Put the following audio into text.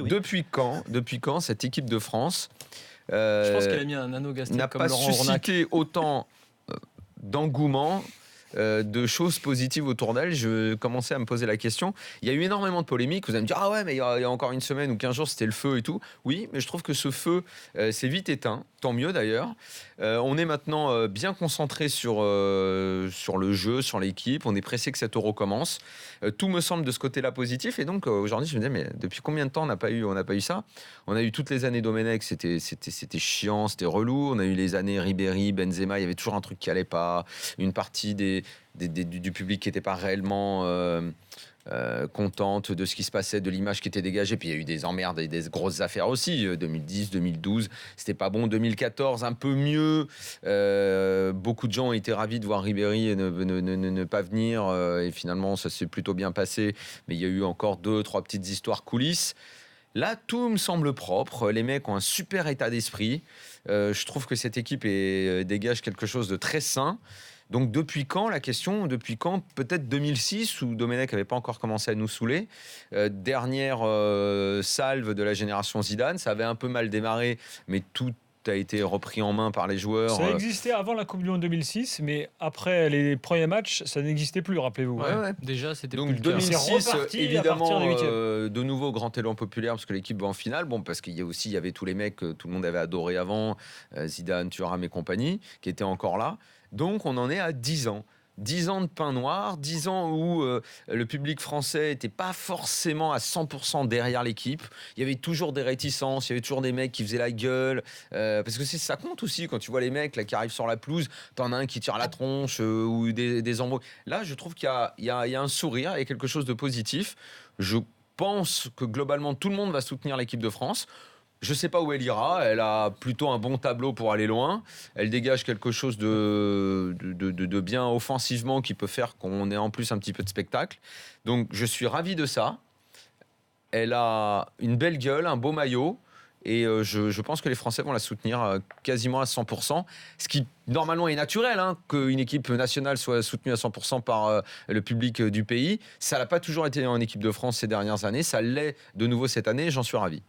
Oui. Depuis quand cette équipe de France Je pense qu'elle a mis un anneau gastrique n'a comme pas Laurent Ornac. suscité autant d'engouement, de choses positives autour d'elle? Je commençais à me poser la question. Il y a eu énormément de polémiques. Vous allez me dire, ah ouais, mais il y a encore une semaine ou 15 jours, c'était le feu et tout. Oui, mais je trouve que ce feu s'est vite éteint. Tant mieux d'ailleurs. On est maintenant bien concentré sur le jeu, sur l'équipe. On est pressé que cet Euro commence. Tout me semble de ce côté-là positif. Et donc aujourd'hui, je me disais, mais depuis combien de temps on n'a pas eu ça? On a eu toutes les années Domenech, c'était chiant, c'était relou. On a eu les années Ribéry, Benzema, il y avait toujours un truc qui allait pas. Une partie du public qui n'était pas réellement contente de ce qui se passait, de l'image qui était dégagée. Puis il y a eu des emmerdes et des grosses affaires aussi. 2010, 2012, c'était pas bon. 2014, un peu mieux. Beaucoup de gens ont été ravis de voir Ribéry et ne pas venir. Et finalement, ça s'est plutôt bien passé. Mais il y a eu encore 2-3 petites histoires coulisses. Là, tout me semble propre. Les mecs ont un super état d'esprit. Je trouve que cette équipe dégage quelque chose de très sain. Donc depuis quand, la question, depuis quand? Peut-être 2006, où Domenech n'avait pas encore commencé à nous saouler. Dernière salve de la génération Zidane. Ça avait un peu mal démarré, mais tout a été repris en main par les joueurs. Ça existait avant la Coupe du Monde 2006, mais après les premiers matchs, ça n'existait plus, rappelez-vous. Ouais. Déjà, c'était Donc plus le cas. 2006, C'est reparti à évidemment, partir des huitièmes. de nouveau grand élan populaire parce que l'équipe va en finale. Bon, parce qu'il y avait tous les mecs que tout le monde avait adoré avant, Zidane, Thuram et compagnie, qui étaient encore là. Donc on en est à 10 ans. 10 ans de pain noir, 10 ans où le public français n'était pas forcément à 100% derrière l'équipe. Il y avait toujours des réticences, il y avait toujours des mecs qui faisaient la gueule. Parce que ça compte aussi quand tu vois les mecs là, qui arrivent sur la pelouse, t'en as un qui tire la tronche ou des embrouilles. Là, je trouve qu'il y a un sourire, il y a quelque chose de positif. Je pense que globalement, tout le monde va soutenir l'équipe de France. Je ne sais pas où elle ira. Elle a plutôt un bon tableau pour aller loin. Elle dégage quelque chose de bien offensivement qui peut faire qu'on ait en plus un petit peu de spectacle. Donc je suis ravi de ça. Elle a une belle gueule, un beau maillot. Et je pense que les Français vont la soutenir quasiment à 100%. Ce qui, normalement, est naturel, hein, qu'une équipe nationale soit soutenue à 100% par le public du pays. Ça n'a pas toujours été en équipe de France ces dernières années. Ça l'est de nouveau cette année. J'en suis ravi.